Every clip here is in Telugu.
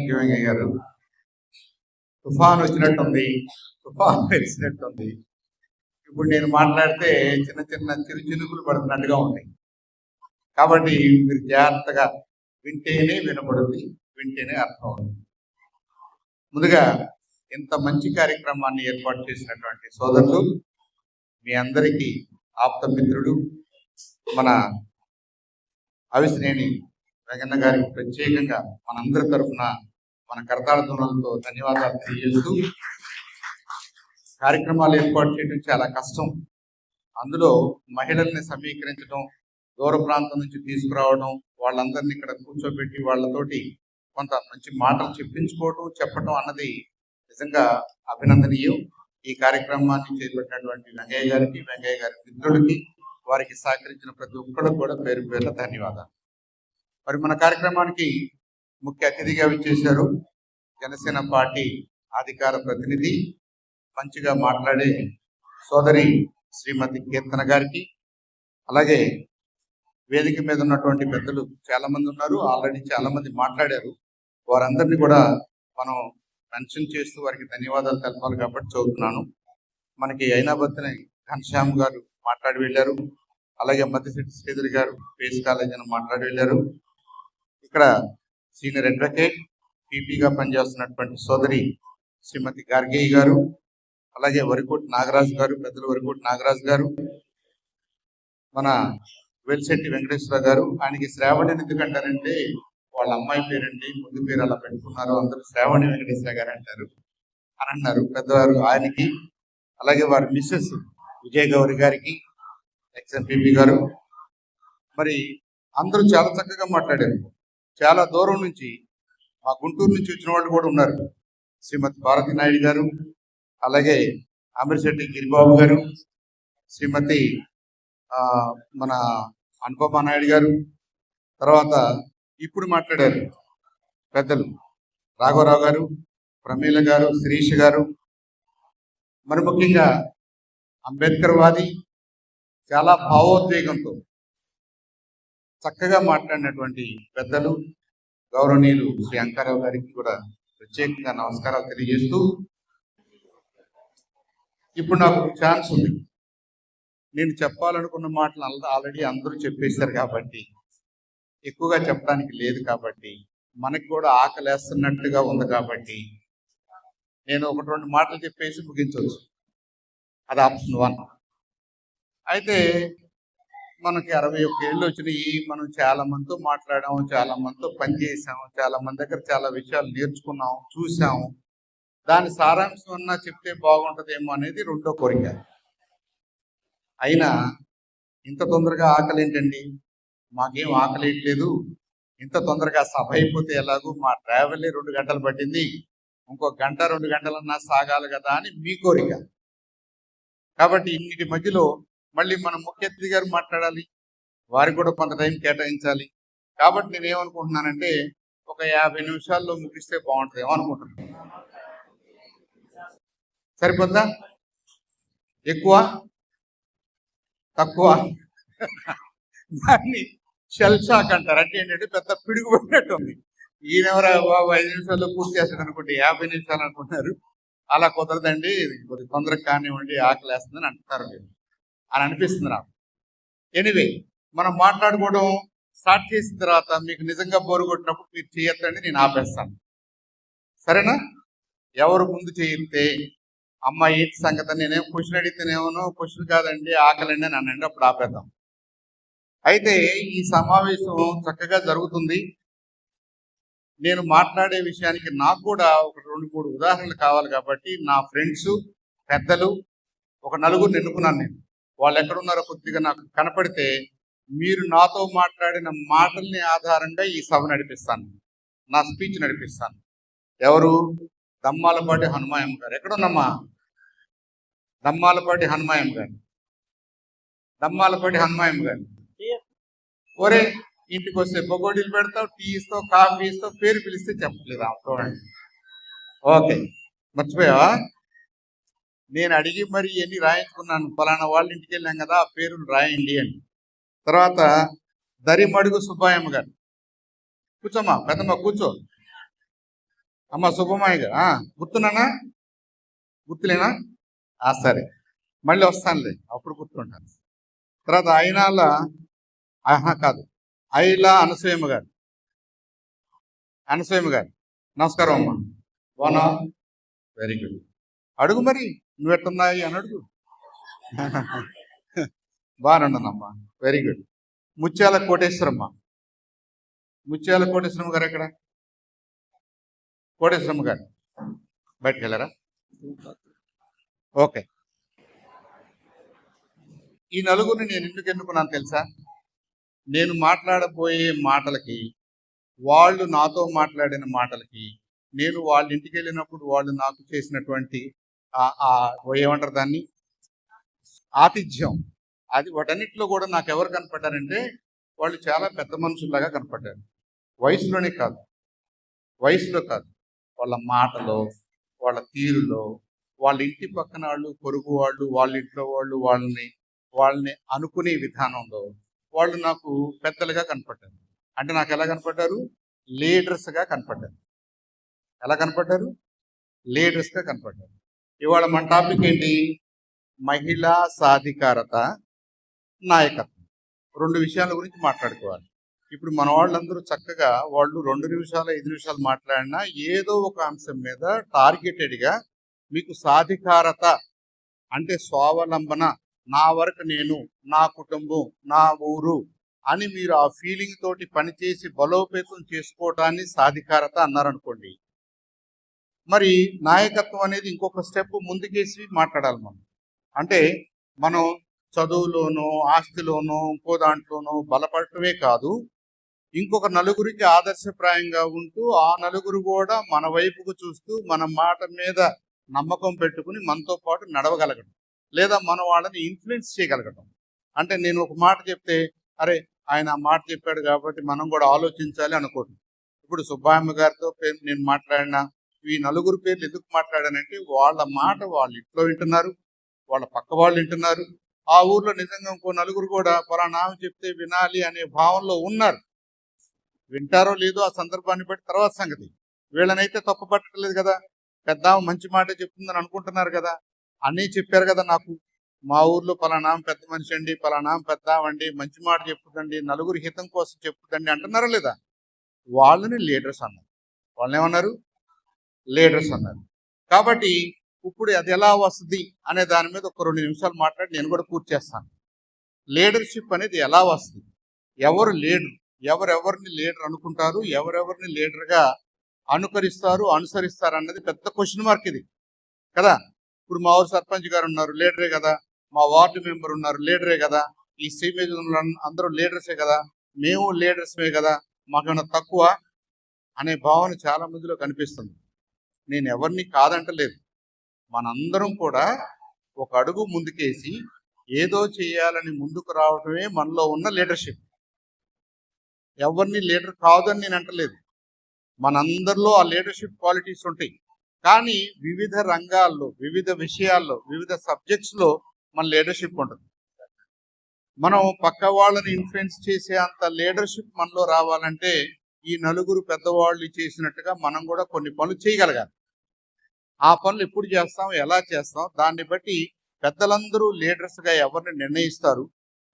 థ్యాంక్ యూ వెంకయ్య గారు. తుఫాన్ వచ్చినట్టుంది, తుఫాన్ తెలిసినట్టుంది. ఇప్పుడు నేను మాట్లాడితే చిన్న చిన్న చిరు చినుకులు పడుతున్నట్టుగా ఉన్నాయి. కాబట్టి మీరు జాగ్రత్తగా వింటేనే వినపడుతుంది, వింటేనే అర్థం అవుతుంది. ముందుగా ఇంత మంచి కార్యక్రమాన్ని ఏర్పాటు చేసినటువంటి సోదరులు, మీ అందరికీ ఆప్తమిత్రుడు మన అవిసినేని వెంకన్న గారికి ప్రత్యేకంగా మనందరి తరఫున మన కరతాళ ధ్వనులతో ధన్యవాదాలు తెలియజేస్తూ, కార్యక్రమాలు ఏర్పాటు చేయడం చాలా కష్టం. అందులో మహిళల్ని సమీకరించడం, దూర ప్రాంతం నుంచి తీసుకురావడం, వాళ్ళందరినీ ఇక్కడ కూర్చోబెట్టి వాళ్ళతోటి కొంత మంచి మాటలు చెప్పించుకోవడం, చెప్పడం అన్నది నిజంగా అభినందనీయం. ఈ కార్యక్రమాన్ని చేపట్టినటువంటి వెంకయ్య గారికి, వెంకయ్య గారి మిత్రులకి, వారికి సహకరించిన ప్రతి ఒక్కరికి కూడా పేరు పేరున ధన్యవాదాలు. మరి మన కార్యక్రమానికి ముఖ్య అతిథిగా విచ్చేశారు జనసేన పార్టీ అధికార ప్రతినిధి, మంచిగా మాట్లాడే సోదరి శ్రీమతి కీర్తన గారికి, అలాగే వేదిక మీద ఉన్నటువంటి పెద్దలు చాలా మంది ఉన్నారు, ఆల్రెడీ చాలా మంది మాట్లాడారు. వారందరినీ కూడా మనం మెన్షన్ చేస్తూ వారికి ధన్యవాదాలు తెలపాలి కాబట్టి చదువుతున్నాను. మనకి అయినాబత్తిని ఘనశ్యామ్ గారు మాట్లాడి వెళ్ళారు, అలాగే మద్దిశెట్టి శ్రీధర్ గారు పేస్ కాలేజ్ అని మాట్లాడి వెళ్ళారు. ఇక్కడ సీనియర్ అడ్వకేట్ పీపీగా పనిచేస్తున్నటువంటి సోదరి శ్రీమతి గార్గేయ గారు, అలాగే వరికోటి నాగరాజు గారు, పెద్దలు వరికోటి నాగరాజు గారు, మన వెల్శెట్టి వెంకటేశ్వర గారు. ఆయనకి శ్రావణి ఎందుకంటారంటే వాళ్ళ అమ్మాయి పేరండి, ముందు పేరు అలా పెట్టుకున్నారు, అందరూ శ్రావణి వెంకటేశ్వర గారు అంటారు అని అన్నారు పెద్దవారు ఆయనకి. అలాగే వారి మిస్సెస్ విజయ గౌరి గారికి, ఎక్స్ఎంపీపీ గారు. మరి అందరూ చాలా చక్కగా మాట్లాడారు. చాలా దూరం నుంచి, మా గుంటూరు నుంచి వచ్చిన వాళ్ళు కూడా ఉన్నారు. శ్రీమతి భారతి నాయుడు గారు, అలాగే అమీర్శెట్టి గిరిబాబు గారు, శ్రీమతి మన అనుపమ నాయుడు గారు, తర్వాత ఇప్పుడు మాట్లాడారు పెద్దలు రాఘవరావు గారు, ప్రమీల గారు, శిరీష్ గారు. మరి ముఖ్యంగా అంబేద్కర్ వాది, చాలా భావోద్వేగంతో చక్కగా మాట్లాడినటువంటి పెద్దలు గౌరవనీయులు శ్రీ అంకారావు గారికి కూడా ప్రత్యేకంగా నమస్కారాలు తెలియజేస్తూ, ఇప్పుడు నాకు ఛాన్స్ ఉంది. నేను చెప్పాలనుకున్న మాటలు ఆల్రెడీ అందరూ చెప్పేశారు కాబట్టి ఎక్కువగా చెప్పడానికి లేదు. కాబట్టి మనకి కూడా ఆకలేస్తున్నట్టుగా ఉంది కాబట్టి నేను ఒకటి రెండు మాటలు చెప్పేసి ముగించవచ్చు. అది ఆప్షన్ 1. అయితే మనకి 61 ఏళ్ళు వచ్చినాయి. మనం చాలా మందితో మాట్లాడాము, చాలా మందితో పనిచేసాము, చాలా మంది దగ్గర చాలా విషయాలు నేర్చుకున్నాం, చూసాము. దాని సారాంశం అన్నా చెప్తే బాగుంటుందేమో అనేది రెండో కోరిక. అయినా ఇంత తొందరగా ఆకలి ఏంటండి, మాకేం ఆకలేయట్లేదు, ఇంత తొందరగా సభ అయిపోతే ఎలాగూ, మా ట్రావెల్ 2 గంటలు పట్టింది, ఇంకో గంట 2 గంటలన్నా సాగాలి కదా అని మీ కోరిక. కాబట్టి ఇన్నిటి మధ్యలో మళ్ళీ మనం ముఖ్య అతిథి గారు మాట్లాడాలి, వారికి కూడా కొంత టైం కేటాయించాలి. కాబట్టి నేనేమనుకుంటున్నానంటే ఒక 50 నిమిషాల్లో ముగిస్తే బాగుంటుంది ఏమనుకుంటున్నాను. సరిపోద్దా? ఎక్కువ తక్కువ? దాన్ని షెల్ షాక్ అంటారు. అంటే ఏంటంటే పెద్ద పిడుగు పడినట్టు ఉంది. ఈయనెవరా బాబు 5 నిమిషాల్లో పూర్తి చేస్తాడు అనుకుంటే 50 నిమిషాలు అనుకుంటున్నారు. అలా కుదరదండి, కొద్ది తొందరగా కానివ్వండి, ఆకలి వేస్తుందని అంటున్నారు మీరు అని అనిపిస్తుంది నాకు. ఎనీవే, మనం మాట్లాడుకోవడం స్టార్ట్ చేసిన తర్వాత మీకు నిజంగా బోరు కొట్టినప్పుడు మీరు చేయొద్దండి, నేను ఆపేస్తాను. సరేనా? ఎవరు ముందు చేయితే అమ్మ ఏంటి సంగతి, నేనేం క్వశ్చన్ అడిగితేనేమో క్వశ్చన్ కాదండి ఆకలండి అని అనండి, అప్పుడు ఆపేద్దాం. అయితే ఈ సమావేశం చక్కగా జరుగుతుంది. నేను మాట్లాడే విషయానికి నాకు కూడా ఒక 2-3 ఉదాహరణలు కావాలి కాబట్టి నా ఫ్రెండ్స్ పెద్దలు ఒక 4 ఎన్నుకున్నాను. నేను వాళ్ళు ఎక్కడున్నారో కొద్దిగా నాకు కనపడితే మీరు నాతో మాట్లాడిన మాటల్ని ఆధారంగా ఈ సభ నడిపిస్తాను, నా స్పీచ్ నడిపిస్తాను. ఎవరు? దమ్మాలపాటి హనుమాయమ్మ గారు. ఎక్కడున్నమ్మా? దమ్మాలపాటి హనుమాయమ్మ గారు. దమ్మాలపాటి హనుమాయమ్మ గారు. ఒరే, ఇంటికి వస్తే బొగోడీలు పెడతావు, టీ ఇస్తావు, కాఫీ ఇస్తావు, పేరు పిలిస్తే చెప్పలేదు. చూడండి, ఓకే, మర్చిపోయావా? నేను అడిగి మరి ఎన్ని రాయించుకున్నాను, ఫలానా వాళ్ళ ఇంటికి వెళ్ళాం కదా, ఆ పేరును రాయండి అని. తర్వాత దరిమడుగు సుబ్బాయమ్మ గారు. కూర్చోమ్మా, పెద్దమ్మ కూర్చో. అమ్మ శుభమాయి గారు గుర్తున్నానా? గుర్తులేనా? సరే, మళ్ళీ వస్తానులే, అప్పుడు గుర్తుంటాను. తర్వాత అయినాల కాదు, ఐలా అనసూయమ్మ గారు. అనసూయమ్మ గారు నమస్కారం అమ్మా. బానా? Very good. అడుగు మరి, నువ్వు ఎట్టున్నాయి అని అడుగు. బాగున్నానమ్మా, వెరీ గుడ్. ముత్యాల కోటేశ్వరమ్మ. ముత్యాల కోటేశ్వరమ్మ గారు ఎక్కడ? కోటేశ్వరమ్మ గారు బయటకు వెళ్ళారా? ఓకే. ఈ నలుగురిని నేను ఎందుకు ఎన్నుకున్నాను తెలుసా? నేను మాట్లాడబోయే మాటలకి, వాళ్ళు నాతో మాట్లాడిన మాటలకి, నేను వాళ్ళ ఇంటికి వెళ్ళినప్పుడు వాళ్ళు నాకు చేసినటువంటి ఏమంటారు దాన్ని, ఆతిథ్యం, అది వాటన్నిటిలో కూడా నాకు ఎవరు కనపడ్డారంటే వాళ్ళు చాలా పెద్ద మనుషుల్లాగా కనపడ్డారు. వయసులోనే కాదు, వయసులో కాదు, వాళ్ళ మాటలో, వాళ్ళ తీరులో, వాళ్ళ ఇంటి పక్కన వాళ్ళు, పొరుగు వాళ్ళు, వాళ్ళ ఇంట్లో వాళ్ళు, వాళ్ళని అనుకునే విధానంలో వాళ్ళు నాకు పెద్దలుగా కనపడ్డారు. అంటే నాకు ఎలా కనపడ్డారు? లీడర్స్గా కనపడ్డారు. ఎలా కనపడ్డారు? లీడర్స్గా కనపడ్డారు. ఇవాళ మన టాపిక్ ఏంటి? మహిళా సాధికారత, నాయకత్వం. 2 విషయాల గురించి మాట్లాడుకోవాలి. ఇప్పుడు మన వాళ్ళందరూ చక్కగా వాళ్ళు 2 నిమిషాలు 5 నిమిషాలు మాట్లాడినా ఏదో ఒక అంశం మీద టార్గెటెడ్గా మీకు సాధికారత అంటే స్వావలంబన, నా వరకు నేను, నా కుటుంబం, నా ఊరు అని మీరు ఆ ఫీలింగ్ తోటి పనిచేసి బలోపేతం చేసుకోవటాన్ని సాధికారత అన్నారనుకోండి. మరి నాయకత్వం అనేది ఇంకొక స్టెప్ ముందుకేసి మాట్లాడాలి మనం. అంటే మనం చదువులోనో, ఆస్తిలోనో, ఇంకో దాంట్లోనో బలపడటమే కాదు, ఇంకొక నలుగురికి ఆదర్శప్రాయంగా ఉంటూ ఆ నలుగురు కూడా మన వైపుకు చూస్తూ మన మాట మీద నమ్మకం పెట్టుకుని మనతో పాటు నడవగలగడం, లేదా మన వాళ్ళని ఇన్ఫ్లుయెన్స్ చేయగలగడం. అంటే నేను ఒక మాట చెప్తే, అరే ఆయన ఆ మాట చెప్పాడు కాబట్టి మనం కూడా ఆలోచించాలి అనుకోండి. ఇప్పుడు సుబ్బాయమ్మ గారితో నేను మాట్లాడినా, ఈ నలుగురు పేర్లు ఎందుకు మాట్లాడానంటే వాళ్ళ మాట వాళ్ళ ఇంట్లో వింటున్నారు, వాళ్ళ పక్క వాళ్ళు వింటున్నారు, ఆ ఊర్లో నిజంగా ఇంకో నలుగురు కూడా పలానా చెప్తే వినాలి అనే భావంలో ఉన్నారు. వింటారో లేదో ఆ సందర్భాన్ని బట్టి తర్వాత సంగతి. వీళ్ళనైతే తప్పు పట్టలేదు కదా, పెద్ద మంచి మాట చెప్తుందని అనుకుంటున్నారు కదా. అన్నీ చెప్పారు కదా నాకు, మా ఊర్లో పలానా పెద్ద మనిషి అండి, పలానా పెద్దామండి, మంచి మాట చెప్పుదండి, నలుగురి హితం కోసం చెప్పుదండి అంటున్నారా లేదా? వాళ్ళని లీడర్స్ అన్నారు. వాళ్ళని ఏమన్నారు? లీడర్స్ అన్నారు. కాబట్టి ఇప్పుడు అది ఎలా వస్తుంది అనే దాని మీద ఒక 2 నిమిషాలు మాట్లాడి నేను కూడా పూర్తి చేస్తాను. లీడర్షిప్ అనేది ఎలా వస్తుంది, ఎవరు లీడర్, ఎవరెవరిని లీడర్ అనుకుంటారు, ఎవరెవరిని లీడర్గా అనుకరిస్తారు, అనుసరిస్తారు అన్నది పెద్ద క్వశ్చన్ మార్క్ ఇది కదా. ఇప్పుడు మా ఊరు సర్పంచ్ గారు ఉన్నారు, లీడరే కదా. మా వార్డు మెంబర్ ఉన్నారు, లీడరే కదా. ఈ సీమేజ్ అందరూ లీడర్సే కదా, మేము లీడర్స్మే కదా, మాకేమైనా తక్కువ అనే భావన చాలా మందిలో కనిపిస్తుంది. నేను ఎవరిని కాదంటలేదు, మనందరం కూడా ఒక అడుగు ముందుకేసి ఏదో చేయాలని ముందుకు రావడమే మనలో ఉన్న లీడర్షిప్. ఎవరిని లీడర్ కాదని నేను అంటలేదు, మనందరిలో ఆ లీడర్షిప్ క్వాలిటీస్ ఉంటాయి. కానీ వివిధ రంగాల్లో, వివిధ విషయాల్లో, వివిధ సబ్జెక్ట్స్లో మన లీడర్షిప్ ఉంటుంది. మనం పక్క వాళ్ళని ఇన్ఫ్లుయెన్స్ చేసే అంత లీడర్షిప్ మనలో రావాలంటే ఈ నలుగురు పెద్దవాళ్ళు చేసినట్టుగా మనం కూడా కొన్ని పనులు చేయగలగాలి. ఆ పనులు ఎప్పుడు చేస్తాం, ఎలా చేస్తాం, దాన్ని బట్టి పెద్దలందరూ లీడర్స్గా ఎవరిని నిర్ణయిస్తారు,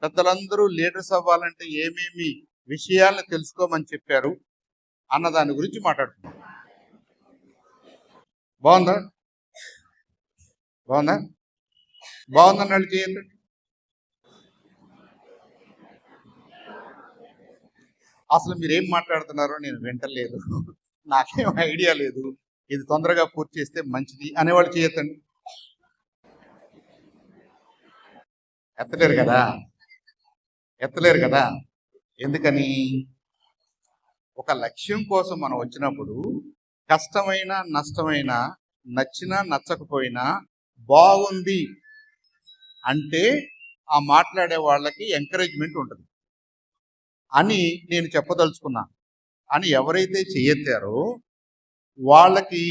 పెద్దలందరూ లీడర్స్ అవ్వాలంటే ఏమేమి విషయాలను తెలుసుకోమని చెప్పారు అన్న దాని గురించి మాట్లాడుతున్నాం. బాగుందా? బాగుందా? బాగుందని వాళ్ళు చేయండి. అసలు మీరేం మాట్లాడుతున్నారో నేను వింటలేదు, నాకేం ఐడియా లేదు, ఇది తొందరగా పూర్తి చేస్తే మంచిది అనేవాళ్ళు చేయొద్దండి. ఎత్తలేరు కదా, ఎత్తలేరు కదా. ఎందుకని? ఒక లక్ష్యం కోసం మనం వచ్చినప్పుడు కష్టమైన, నష్టమైన, నచ్చినా నచ్చకపోయినా బాగుంది అంటే ఆ మాట్లాడే వాళ్ళకి ఎంకరేజ్మెంట్ ఉంటుంది అని నేను చెప్పదలుచుకున్నా. అని ఎవరైతే చెయ్యెత్తారో వాళ్ళకి,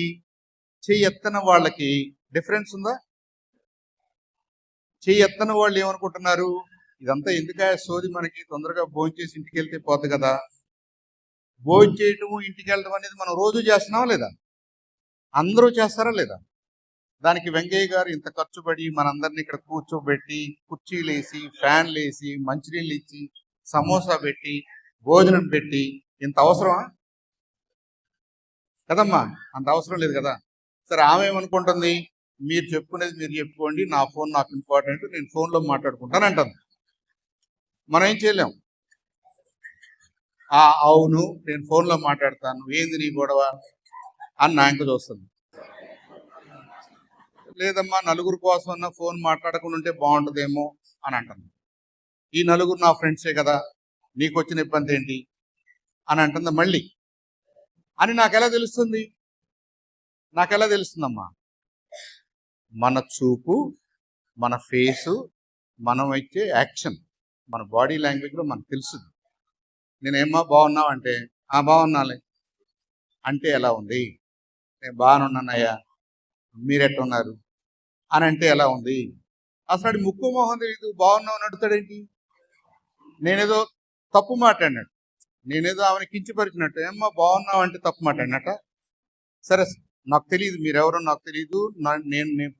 చెయ్యెత్తన వాళ్ళకి డిఫరెన్స్ ఉందా? చెయ్యెత్తన వాళ్ళు ఏమనుకుంటున్నారు, ఇదంతా ఎందుక సోది, మనకి తొందరగా భోజనం చేసి ఇంటికి వెళ్తే పోతుంది కదా. భోజనం చేయటము, ఇంటికి వెళ్ళడం అనేది మనం రోజు చేస్తున్నాం లేదా? అందరూ చేస్తారా లేదా? దానికి వెంకయ్య గారు ఇంత ఖర్చు పడి మనందరినీ ఇక్కడ కూర్చోబెట్టి కుర్చీలు వేసి ఫ్యాన్లు వేసి మంచినీళ్ళు ఇచ్చి సమోసా పెట్టి భోజనం పెట్టి ఇంత అవసరమా కదమ్మా? అంత అవసరం లేదు కదా. సరే, ఆమె ఏమనుకుంటుంది, మీరు చెప్పుకునేది మీరు చెప్పుకోండి, నా ఫోన్ నాకు ఇంపార్టెంట్, నేను ఫోన్లో మాట్లాడుకుంటాను అంటుంది. మనం ఏం చేయలేం. అవును, నేను ఫోన్లో మాట్లాడతాను, ఏంది నీ గొడవ అని నా ఇంక చూస్తుంది. లేదమ్మా, నలుగురు కోసం ఫోన్ మాట్లాడకుండా ఉంటే బాగుంటుందేమో అని అంటుంది. ఈ నలుగురు నా ఫ్రెండ్సే కదా, నీకు వచ్చిన ఇబ్బంది ఏంటి అని అంటుంది మళ్ళీ. అని నాకెలా తెలుస్తుంది? నాకెలా తెలుస్తుందమ్మా? మన చూపు, మన ఫేసు, మనం ఇచ్చే యాక్షన్, మన బాడీ లాంగ్వేజ్లో మనకు తెలుస్తుంది. నేనేమ్మా బాగున్నావు అంటే బాగున్నాలే అంటే ఎలా ఉంది? నేను బాగానే ఉన్నానయ్యా, మీరెట్టున్నారు అని అంటే ఎలా ఉంది? అసలు ముక్కు మొహం తెలియదు బాగున్నావు అని అడుగుతాడేంటి? నేనేదో తప్పు మాట్లాడినట్టు, నేనేదో ఆమెను కించపరిచినట్టు. ఏమ్మా బాగున్నావు అంటే తప్పు మాట్లాడినట్ట? సరే, నాకు తెలియదు, మీరెవరో నాకు తెలియదు,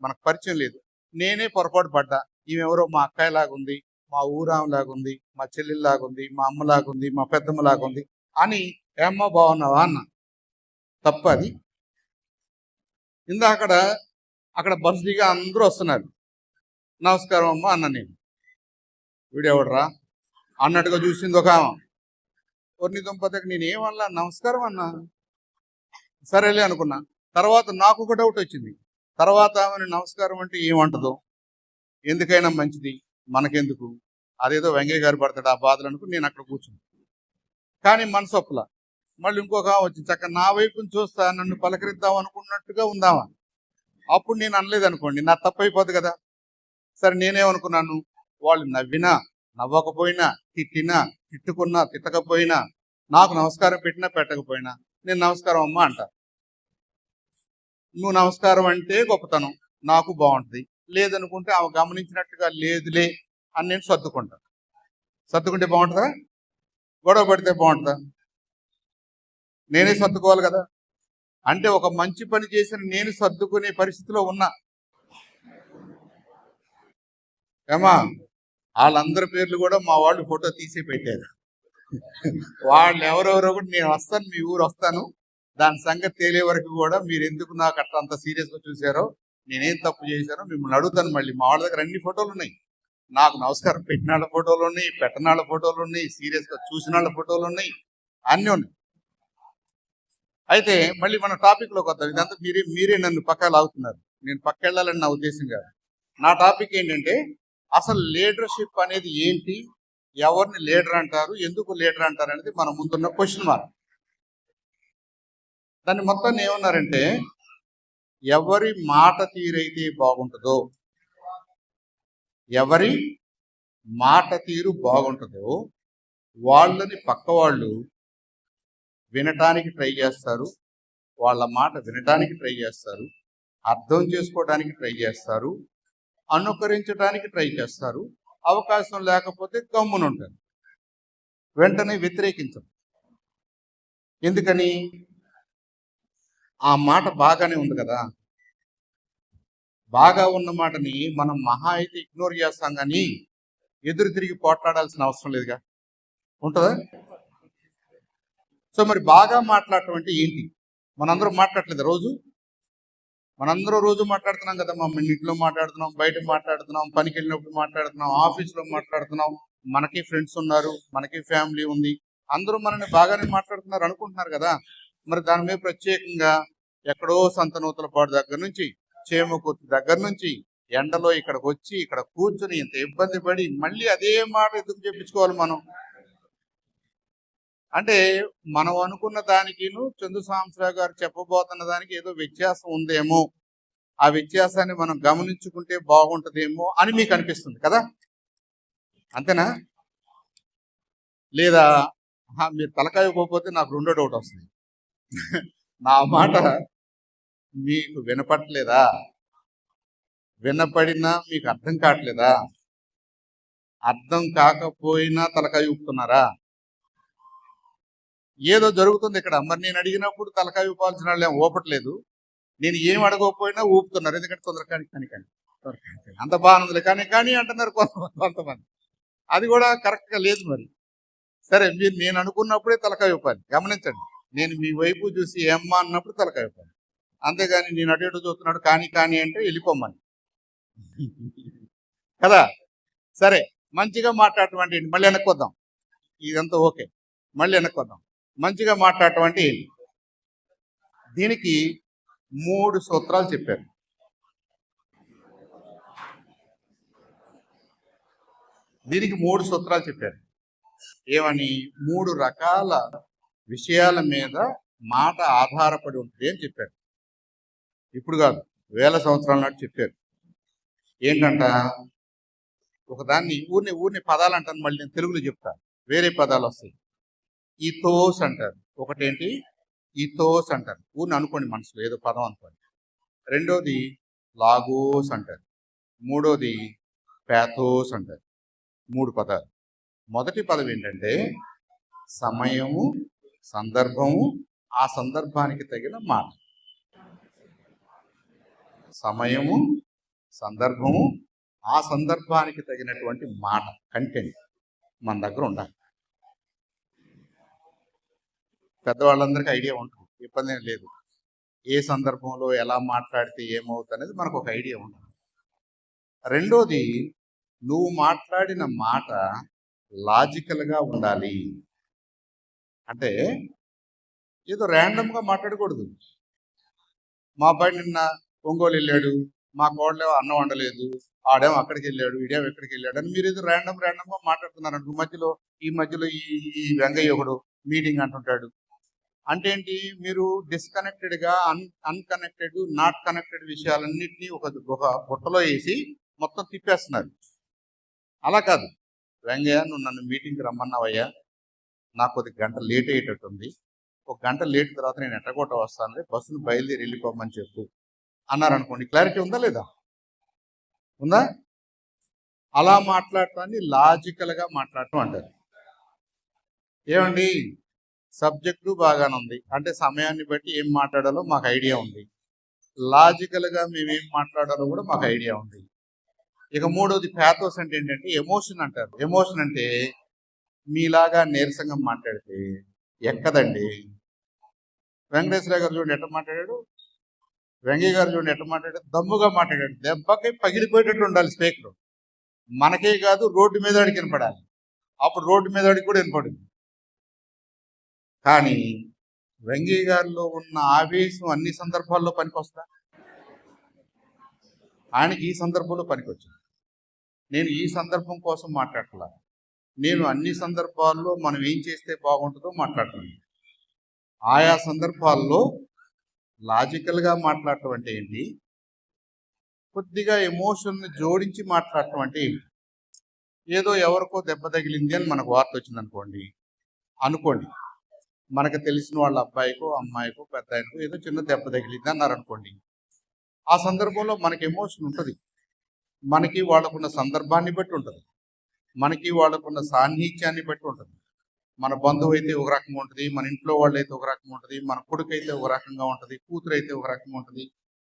మనకు పరిచయం లేదు, నేనే పొరపాటు పడ్డా, ఈమెవరో మా అక్కాయిలాగుంది, మా ఊరామలాగుంది, మా చెల్లెల్లాగుంది, మా అమ్మలాగుంది, మా పెద్దమ్మలాగుంది అని ఏమ్మా బాగున్నావా అన్న. తప్ప అది. అక్కడ బస్సు దిగా అందరూ వస్తున్నారు. నమస్కారం అమ్మ అన్న. నేను వీడెవడరా అన్నట్టుగా చూసింది ఒక ఆమె. కొన్ని దుంపతకి నేనేమన్నా నమస్కారం అన్నా, సరేలే అనుకున్నా. తర్వాత నాకు ఒక డౌట్ వచ్చింది. తర్వాత ఆమెను నమస్కారం అంటే ఏమంటదో, ఎందుకైనా మంచిది, మనకెందుకు, అదేదో వెంకయ్య గారు పడతాడు ఆ బాధలు అనుకుని నేను అక్కడ కూర్చున్నా. కానీ మనసు ఒప్పల. మళ్ళీ ఇంకొక వచ్చి చక్క నా వైపుని చూస్తా నన్ను పలకరిద్దాం అనుకున్నట్టుగా ఉందామా. అప్పుడు నేను అనలేదు అనుకోండి, నా తప్పు అయిపోద్ది కదా. సరే, నేనేమనుకున్నాను, వాళ్ళు నవ్వినా నవ్వకపోయినా, తిట్టినా తిట్టుకున్నా తిట్టకపోయినా, నాకు నమస్కారం పెట్టినా పెట్టకపోయినా నేను నమస్కారం అమ్మ అంట. నువ్వు నమస్కారం అంటే గొప్పతనం, నాకు బాగుంటుంది. లేదనుకుంటే ఆమె గమనించినట్టుగా లేదులే అని నేను సర్దుకుంటా. సర్దుకుంటే బాగుంటుందా? గొడవ పడితే బాగుంటుందా? నేనే సర్దుకోవాలి కదా. అంటే ఒక మంచి పని చేసిన నేను సర్దుకునే పరిస్థితిలో ఉన్నా. ఏమా, వాళ్ళందరి పేర్లు కూడా మా వాళ్ళు ఫోటో తీసి పెట్టారు. వాళ్ళు ఎవరెవరో కూడా నేను వస్తాను, మీ ఊరు వస్తాను, దాని సంగతి తేలే వరకు కూడా మీరు ఎందుకు నాకు అట్లా అంత సీరియస్గా చూసారో, నేనేం తప్పు చేశానో మిమ్మల్ని అడుగుతాను. మళ్ళీ మా వాళ్ళ దగ్గర అన్ని ఫోటోలు ఉన్నాయి. నాకు నమస్కారం పెట్టిన వాళ్ళ ఫోటోలు ఉన్నాయి, పెట్టిన వాళ్ళ ఫోటోలు ఉన్నాయి, సీరియస్గా చూసిన వాళ్ళ ఫోటోలు ఉన్నాయి, అన్నీ ఉన్నాయి. అయితే మళ్ళీ మన టాపిక్లోకి వద్దాం. ఇదంతా మీరే నన్ను పక్క లాగుతున్నారు. నేను పక్క వెళ్ళాలని నా ఉద్దేశం కాదు. నా టాపిక్ ఏంటంటే, అసలు లీడర్షిప్ అనేది ఏంటి, ఎవరిని లీడర్ అంటారు, ఎందుకు లీడర్ అంటారు అనేది మన ముందున్న క్వశ్చన్ మార్క్. దాన్ని మొత్తాన్ని ఏమన్నారంటే, ఎవరి మాట తీరైతే బాగుంటుందో, ఎవరి మాట తీరు బాగుంటుందో వాళ్ళని పక్క వాళ్ళు వినటానికి ట్రై చేస్తారు, వాళ్ళ మాట వినటానికి ట్రై చేస్తారు, అర్థం చేసుకోవడానికి ట్రై చేస్తారు, అనుకరించడానికి ట్రై చేస్తారు. అవకాశం లేకపోతే గమ్మునుంటారు, వెంటనే వ్యతిరేకించరు. ఎందుకని? ఆ మాట బాగానే ఉంది కదా. బాగా ఉన్న మాటని మనం మహా అయితే ఇగ్నోర్ చేస్తాం, కానీ ఎదురు తిరిగి పోట్లాడాల్సిన అవసరం లేదుగా. ఉంటుందా? సో మరి బాగా మాట్లాడటం అంటే ఏంటి? మనందరం మాట్లాడలేదు రోజు. మనందరూ రోజు మాట్లాడుతున్నాం కదా. మా ఇంట్లో మాట్లాడుతున్నాం, బయట మాట్లాడుతున్నాం, పనికి వెళ్ళినప్పుడు మాట్లాడుతున్నాం, ఆఫీస్లో మాట్లాడుతున్నాం. మనకి ఫ్రెండ్స్ ఉన్నారు, మనకి ఫ్యామిలీ ఉంది, అందరూ మనల్ని బాగానే మాట్లాడుతున్నారు అనుకుంటున్నారు కదా. మరి దాని మీద ప్రత్యేకంగా ఎక్కడో సంతనూతలపాడు దగ్గర నుంచి, చేమకుర్తి దగ్గర నుంచి ఎండలో ఇక్కడికి వచ్చి ఇక్కడ కూర్చుని ఇంత ఇబ్బంది పడి మళ్ళీ అదే మాట ఎందుకు చెప్పించుకోవాలి మనం? అంటే మనం అనుకున్న దానికిను చందు సాంబశివరావు గారు చెప్పబోతున్న దానికి ఏదో వ్యత్యాసం ఉందేమో, ఆ వ్యత్యాసాన్ని మనం గమనించుకుంటే బాగుంటుందేమో అని మీకు అనిపిస్తుంది కదా. అంతేనా? లేదా మీరు తలకాయ పోతే నాకు రెండో డౌట్ వస్తుంది. నా మాట మీకు వినపట్లేదా? వినపడినా మీకు అర్థం కావట్లేదా? అర్థం కాకపోయినా తలకాయ ఊపుతున్నారా? ఏదో జరుగుతుంది ఇక్కడ. మరి నేను అడిగినప్పుడు తలకాయ ఊపాల్సిన వాళ్ళు ఏం ఊపట్లేదు, నేను ఏం అడగకపోయినా ఊపుతున్నారు, ఎందుకంటే తొందర కానీ కానీ కానీ తొందర కానీ కానీ. అంత బాగుంది కానీ కానీ అంటున్నారు కొంతమంది. అది కూడా కరెక్ట్గా లేదు మరి. సరే, మీరు నేను అనుకున్నప్పుడే తలకాయ ఊపాలి, గమనించండి. నేను మీ వైపు చూసి ఏమ్మా అన్నప్పుడు తలకాయ ఊపాలి, అంతేగాని నేను అటు ఇటు చూస్తున్నాడు కానీ కానీ అంటే వెళ్ళిపోమ్మని కదా. సరే, మంచిగా మాట్లాడటం అంటే ఏంటి? మళ్ళీ వెనక్కి వద్దాం, ఇదంతా ఓకే, మళ్ళీ వెనక్కి వద్దాం. మంచిగా మాట్లాడటం అంటే ఏంటి? దీనికి 3 సూత్రాలు చెప్పారు. దీనికి 3 సూత్రాలు చెప్పారు. ఏమని? 3 రకాల విషయాల మీద మాట ఆధారపడి ఉంటుంది అని చెప్పారు. ఇప్పుడు కాదు, వేల సంవత్సరాల నాటి చెప్పారు. ఏంటంట? ఒకదాన్ని ఊరిని పదాలు అంటాను, మళ్ళీ నేను తెలుగులో చెప్తా, వేరే పదాలు వస్తాయి. ఈథోస్ అంటారు ఒకటేంటి, ఈథోస్ అంటారు, ఊరిని అనుకోండి మనసులో ఏదో పదం అనుకోండి. రెండోది లాగోస్ అంటారు, మూడోది ప్యాథోస్ అంటారు. 3 పదాలు. మొదటి పదం ఏంటంటే సమయము, సందర్భము, ఆ సందర్భానికి తగిన మాట. సమయము, సందర్భము, ఆ సందర్భానికి తగినటువంటి మాట, కంటెంట్ మన దగ్గర ఉండాలి. పెద్దవాళ్ళందరికీ ఐడియా ఉంటుంది, ఇబ్బంది ఏం లేదు. ఏ సందర్భంలో ఎలా మాట్లాడితే ఏమవుతుంది అనేది మనకు ఒక ఐడియా ఉంటుంది. రెండోది, నువ్వు మాట్లాడిన మాట లాజికల్గా ఉండాలి. అంటే ఏదో ర్యాండమ్గా మాట్లాడకూడదు. మా అబ్బాయి నిన్న ఒంగోలు వెళ్ళాడు, మా కోడలేమో అన్నం వండలేదు, ఆడేమో అక్కడికి వెళ్ళాడు, ఈడేమో ఎక్కడికి వెళ్ళాడు అని మీరు ఏదో ర్యాండమ్గా మాట్లాడుతున్నారు అనుకో. మధ్యలో ఈ వెంగయ్య ఒకడు మీటింగ్ అంటుంటాడు. అంటే ఏంటి? మీరు డిస్కనెక్టెడ్గా అన్కనెక్టెడ్, నాట్ కనెక్టెడ్ విషయాలన్నింటినీ ఒక బుట్టలో వేసి మొత్తం తిప్పేస్తున్నారు. అలా కాదు. వెంగయ్య, నువ్వు నన్ను మీటింగ్కి రమ్మన్నావయ్యా, నాకు కొద్ది గంట లేట్ అయ్యేటట్టుంది, 1 గంట లేట్ తర్వాత నేను ఎట్టగొట్ట వస్తాను, బస్సును బయలుదేరి వెళ్ళిపోమని చెప్పు అన్నారనుకోండి. క్లారిటీ ఉందా లేదా? ఉందా? అలా మాట్లాడటాన్ని లాజికల్గా మాట్లాడటం అంటారు. ఏమండి, సబ్జెక్టు బాగానే ఉంది, అంటే సమయాన్ని బట్టి ఏం మాట్లాడాలో మాకు ఐడియా ఉంది, లాజికల్గా మేమేం మాట్లాడాలో కూడా మాకు ఐడియా ఉంది. ఇక మూడోది ప్యాథోస్ అంటే ఏంటంటే ఎమోషన్ అంటారు. ఎమోషన్ అంటే మీలాగా నీరసంగా మాట్లాడితే ఎక్కదండి. వెంకటేశ్వర గారు చూడండి ఎట్లా మాట్లాడాడు, వెంకయ్య గారు చూడండి ఎట్లా మాట్లాడాడు, దమ్ముగా మాట్లాడాడు. దెబ్బకి పగిలిపోయేటట్టు ఉండాలి స్పీకర్. మనకే కాదు, రోడ్డు మీద అడిగి వినపడాలి, అప్పుడు రోడ్డు మీద అడిగి కూడా వినపడింది. కానీ వెంకయ్య గారిలో ఉన్న ఆవేశం అన్ని సందర్భాల్లో పనికొస్తా, ఆయనకి ఈ సందర్భంలో పనికొచ్చింది. నేను ఈ సందర్భం కోసం మాట్లాడట్లా, నేను అన్ని సందర్భాల్లో మనం ఏం చేస్తే బాగుంటుందో మాట్లాడుతున్నాను. ఆయా సందర్భాల్లో లాజికల్గా మాట్లాడటం అంటే ఏంటి, కొద్దిగా ఎమోషన్ని జోడించి మాట్లాడటం అంటే ఏంటి. ఏదో ఎవరికో దెబ్బ తగిలింది అని మనకు వార్త వచ్చింది అనుకోండి, మనకు తెలిసిన వాళ్ళ అబ్బాయికో అమ్మాయికో పెద్ద ఆయనకో ఏదో చిన్న దెబ్బ తగిలింది అన్నారు అనుకోండి. ఆ సందర్భంలో మనకి ఎమోషన్ ఉంటుంది, మనకి వాళ్ళకున్న సందర్భాన్ని బట్టి ఉంటుంది, మనకి వాళ్ళకున్న సాన్నిహిత్యాన్ని బట్టి ఉంటుంది. మన బంధువు అయితే ఒక రకంగా ఉంటుంది, మన ఇంట్లో వాళ్ళు అయితే ఒక రకంగా ఉంటుంది, మన కొడుకు అయితే ఒక రకంగా ఉంటుంది, కూతురు అయితే ఒక రకంగా ఉంటుంది,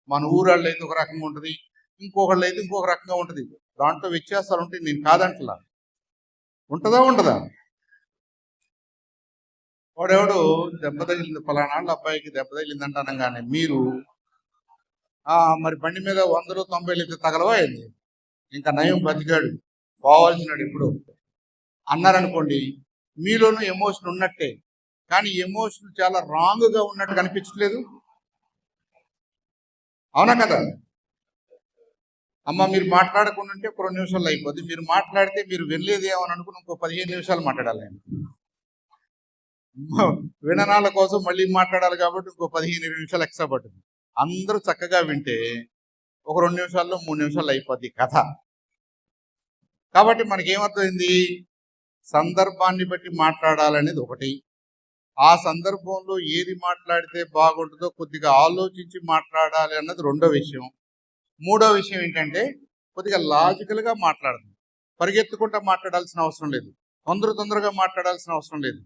మన ఊరాళ్ళు అయితే ఒక రకంగా ఉంటుంది, ఇంకొకళ్ళు అయితే ఇంకొక రకంగా ఉంటుంది. దాంట్లో వ్యత్యాసాలు ఉంటాయి, నేను కాదంటలా. ఉంటుందా ఉండదా? వాడెవడు దెబ్బ తగిలింది, ఫలానాళ్ళ అబ్బాయికి దెబ్బ తగిలింది అంటానంగానే మీరు మరి బండి మీద 100 90 తగలవా అయింది, ఇంకా నయం బతికాడు, పోవాల్సినాడు ఇప్పుడు అన్నారనుకోండి, మీలోనూ ఎమోషన్ ఉన్నట్టే. కానీ ఎమోషన్ చాలా రాంగ్గా ఉన్నట్టు కనిపించట్లేదు, అవునా కదా? అమ్మ, మీరు మాట్లాడకుండా ఉంటే 2 నిమిషాలు అయిపోద్ది, మీరు మాట్లాడితే మీరు వెళ్ళేది ఏమని అనుకుని ఇంకో 15 నిమిషాలు మాట్లాడాలి. నేను విననాల కోసం మళ్ళీ మాట్లాడాలి కాబట్టి ఇంకో 15 నిమిషాలు ఎక్స్ట్రా పడుతుంది. అందరూ చక్కగా వింటే ఒక 2 నిమిషాల్లో 3 నిమిషాలు అయిపోద్ది కథ. కాబట్టి మనకేమర్థమైంది, సందర్భాన్ని బట్టి మాట్లాడాలనేది ఒకటి, ఆ సందర్భంలో ఏది మాట్లాడితే బాగుంటుందో కొద్దిగా ఆలోచించి మాట్లాడాలి అన్నది రెండో విషయం. మూడో విషయం ఏంటంటే కొద్దిగా లాజికల్గా మాట్లాడదు, పరిగెత్తుకుంటా మాట్లాడాల్సిన అవసరం లేదు, తొందరగా మాట్లాడాల్సిన అవసరం లేదు.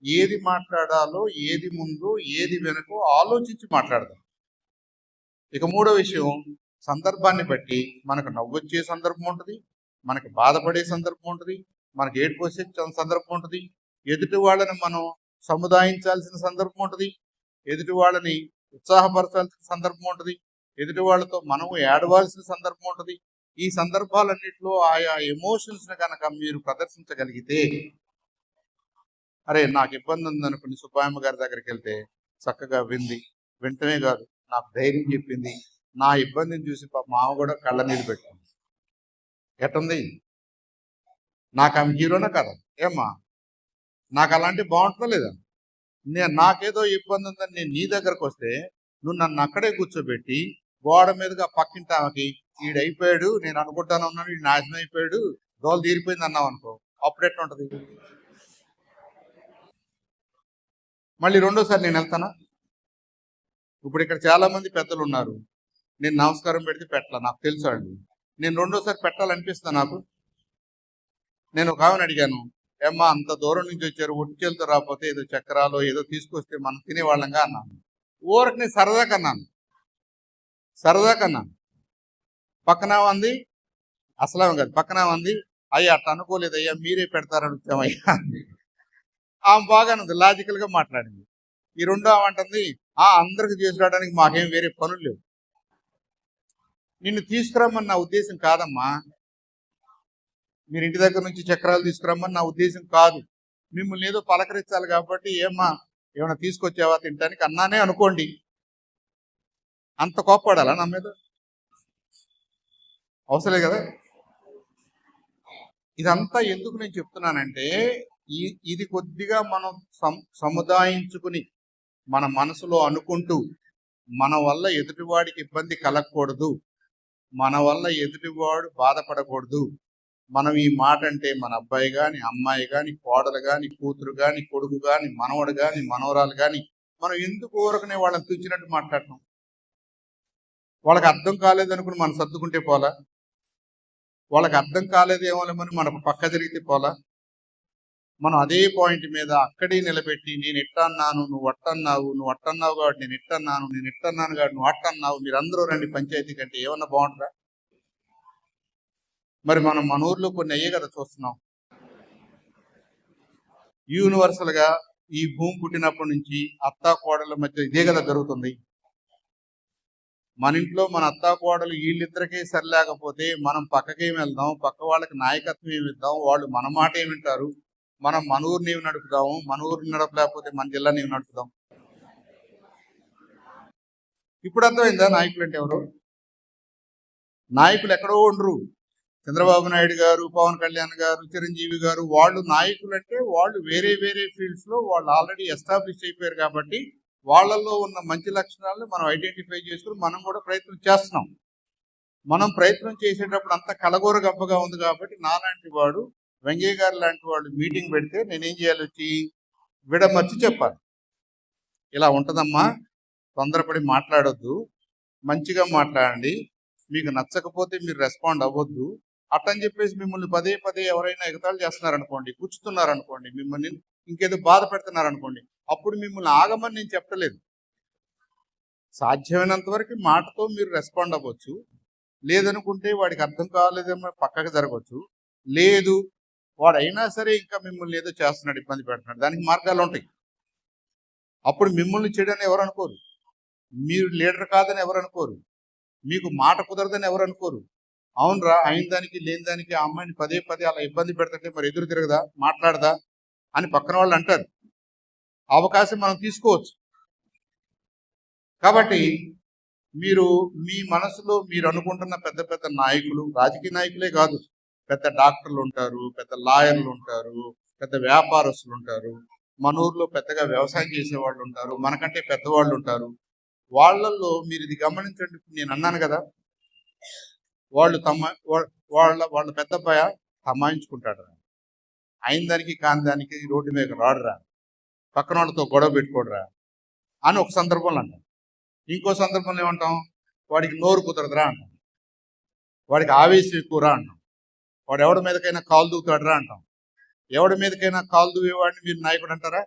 ఏది మాట్లాడాలో, ఏది ముందు, ఏది వెనుకో ఆలోచించి మాట్లాడదాం. ఇక మూడో విషయం, సందర్భాన్ని బట్టి మనకు నవ్వొచ్చే సందర్భం ఉంటుంది, మనకి బాధపడే సందర్భం ఉంటుంది, మనకి ఏడుపు వచ్చే సందర్భం ఉంటుంది, ఎదుటి వాళ్ళని మనం సముదాయించాల్సిన సందర్భం ఉంటుంది, ఎదుటి వాళ్ళని ఉత్సాహపరచాల్సిన సందర్భం ఉంటుంది, ఎదుటి వాళ్ళతో మనము ఏడవాల్సిన సందర్భం ఉంటుంది. ఈ సందర్భాలన్నింటిలో ఆయా ఎమోషన్స్ని కనుక మీరు ప్రదర్శించగలిగితే, అరే నాకు ఇబ్బంది ఉందనుకుని సుబ్బమ్మ గారి దగ్గరికి వెళ్తే చక్కగా వింటమే కాదు నాకు ధైర్యం చెప్పింది, నా ఇబ్బందిని చూసి మామ కూడా కళ్ళ నీళ్ళు పెట్టుకుంది. ఎట్టుంది? నాకు ఆమె హీరోనా కదా? ఏమ్మా నాకు అలాంటి బాగుంటుందా లేదా? నాకేదో ఇబ్బంది ఉందని నేను నీ దగ్గరకు వస్తే నువ్వు నన్ను అక్కడే కూర్చోబెట్టి గోడ మీదుగా పక్కింటి ఆమెకి ఈడైపోయాడు, నేను అనుకుంటాను ఉన్నాను, ఈ నాశనం అయిపోయాడు, దోలు తీరిపోయింది అన్నావు అనుకో, అప్పుడు ఎట్లా ఉంటుంది? మళ్ళీ రెండోసారి నేను వెళ్తానా? ఇప్పుడు ఇక్కడ చాలా మంది పెద్దలు ఉన్నారు, నేను నమస్కారం పెడితే పెట్టాల, నాకు తెలుసు వాళ్ళు, నేను రెండోసారి పెట్టాలనిపిస్తా నాకు. నేను ఒక ఆమెను అడిగాను, ఏమ్మా అంత దూరం నుంచి వచ్చారు, ఒట్టికెళ్తూ రాకపోతే ఏదో చక్రాలో ఏదో తీసుకొస్తే మనం తినేవాళ్ళంగా అన్నాను. ఊరికి నేను సరదా కన్నాను. పక్కన ఉంది అసలు కాదు, పక్కన ఉంది అయ్యా అట్లా అనుకోలేదు అయ్యా మీరే పెడతారని వచ్చామయ్యా అంది. ఆమె బాగానుంది, లాజికల్గా మాట్లాడింది. ఈ రెండో ఆమె అంటుంది, అందరికి తీసుకురావడానికి మాకేం వేరే పనులు లేవు, నిన్ను తీసుకురమ్మని నా ఉద్దేశం కాదమ్మా, మీరు ఇంటి దగ్గర నుంచి చక్రాలు తీసుకురమ్మని నా ఉద్దేశం కాదు, మిమ్మల్ని ఏదో పలకరించాలి కాబట్టి ఏమైనా తీసుకొచ్చావా తింటానికి అన్నానే అనుకోండి, అంత కోప్పడాలా నా మీద? అవసరం కదా. ఇదంతా ఎందుకు నేను చెప్తున్నానంటే, ఇది కొద్దిగా మనం సముదాయించుకుని మన మనసులో అనుకుంటూ మన వల్ల ఎదుటివాడికి ఇబ్బంది కలగకూడదు, మన వల్ల ఎదుటివాడు బాధపడకూడదు, మనం ఈ మాట అంటే మన అబ్బాయి కానీ అమ్మాయి కానీ కోడలు కానీ కూతురు కానీ కొడుకు కానీ మనవడు కానీ మనవరాలు కానీ మనం ఎందుకు ఊరకనే వాళ్ళని తుచ్చినట్టు మాట్లాడటం? వాళ్ళకి అర్థం కాలేదనుకుని మనం సర్దుకుంటే పోలా, వాళ్ళకి అర్థం కాలేదేమోలేమని మనకు పక్క జరిగితే పోలా, మనం అదే పాయింట్ మీద అక్కడే నిలబెట్టి నేను ఎట్టన్నాను నువ్వు అట్టన్నావు, నువ్వు అట్టన్నావు కాబట్టి నేను ఎట్టన్నాను, నేను ఎట్టన్నాను కాబట్టి నువ్వు అట్టన్నావు, మీరు అందరూ రండి పంచాయతీ కంటే ఏమన్నా బాగుంటుందా? మరి మనం మన ఊర్లో కొన్ని అయ్యే కదా చూస్తున్నాం. యూనివర్సల్గా ఈ భూమి పుట్టినప్పటి నుంచి అత్తా కోడళ్ళ మధ్య ఇదే కదా జరుగుతుంది. మన ఇంట్లో మన అత్తా కోడలు వీళ్ళిద్దరికీ సరిలేకపోతే మనం పక్కకేమి వెళ్దాం, పక్క వాళ్ళకి నాయకత్వం ఏమి ఇద్దాం, వాళ్ళు మన మాట ఏమి వింటారు, మనం మన ఊరిని నడుపుదాము, మన ఊరిని నడపలేకపోతే మన జిల్లాని నడుపుదాం. ఇప్పుడు అర్థమైందా నాయకులు అంటే ఎవరు? నాయకులు ఎక్కడో ఉండరు. చంద్రబాబు నాయుడు గారు, పవన్ కళ్యాణ్ గారు, చిరంజీవి గారు, వాళ్ళు నాయకులు అంటే వాళ్ళు వేరే వేరే ఫీల్డ్స్లో వాళ్ళు ఆల్రెడీ ఎస్టాబ్లిష్ అయిపోయారు కాబట్టి వాళ్ళల్లో ఉన్న మంచి లక్షణాలను మనం ఐడెంటిఫై చేసుకుని మనం కూడా ప్రయత్నం చేస్తున్నాం. మనం ప్రయత్నం చేసేటప్పుడు అంత కలగూర గబ్బగా ఉంది కాబట్టి నాలాంటి వాడు, వెంకయ్య గారు లాంటి వాళ్ళు మీటింగ్ పెడితే నేనేం చేయాలి, వచ్చి విడమర్చి చెప్పాలి, ఇలా ఉంటుందమ్మా, తొందరపడి మాట్లాడొద్దు, మంచిగా మాట్లాడండి, మీకు నచ్చకపోతే మీరు రెస్పాండ్ అవ్వద్దు అట్టని చెప్పేసి మిమ్మల్ని పదే పదే ఎవరైనా ఎగతాళి చేస్తున్నారనుకోండి, కూర్చుతున్నారనుకోండి, మిమ్మల్ని ఇంకేదో బాధ పెడుతున్నారనుకోండి, అప్పుడు మిమ్మల్ని ఆగమని నేను చెప్పలేదు. సాధ్యమైనంత వరకు మాటతో మీరు రెస్పాండ్ అవ్వచ్చు, లేదనుకుంటే వాడికి అర్థం కాలేదేమో పక్కకు జరగవచ్చు, లేదు వాడైనా సరే ఇంకా మిమ్మల్ని ఏదో చేస్తున్నాడు, ఇబ్బంది పెడుతున్నాడు, దానికి మార్గాలు ఉంటాయి. అప్పుడు మిమ్మల్ని చెడని ఎవరు అనుకోరు, మీరు లీడర్ కాదని ఎవరు అనుకోరు, మీకు మాట కుదరదని ఎవరు అనుకోరు. అవునరా, అయిన దానికి లేని దానికి ఆ అమ్మాయిని పదే పదే అలా ఇబ్బంది పెడుతుంటే మరి ఎదురు తిరగదా, మాట్లాడదా అని పక్కన వాళ్ళు అంటారు. అవకాశం మనం తీసుకోవచ్చు. కాబట్టి మీరు మీ మనసులో మీరు అనుకుంటున్న పెద్ద పెద్ద నాయకులు, రాజకీయ నాయకులే కాదు, పెద్ద డాక్టర్లు ఉంటారు, పెద్ద లాయర్లు ఉంటారు, పెద్ద వ్యాపారస్తులు ఉంటారు, మన ఊర్లో పెద్దగా వ్యవసాయం చేసేవాళ్ళు ఉంటారు, మనకంటే పెద్దవాళ్ళు ఉంటారు. వాళ్ళల్లో మీరు ఇది గమనించండి. నేను అన్నాను కదా, వాళ్ళు వాళ్ళ పెద్ద అబ్బాయ తమాయించుకుంటాడు, అయిన దానికి కాని దానికి రోడ్డు మీద రాడురా, పక్కన వాళ్ళతో గొడవ పెట్టుకోడురా అని ఒక సందర్భంలో అంటాం. ఇంకో సందర్భంలో ఏమంటాం, వాడికి నోరు కుదరదురా అంటాం, వాడికి ఆవేశం ఎక్కువరా అంటాం, వాడు ఎవడి మీదకైనా కాలు దూకుతాడురా అంటాం. ఎవడి మీదకైనా కాలు దూవేవాడిని మీరు నాయకుడు అంటారా,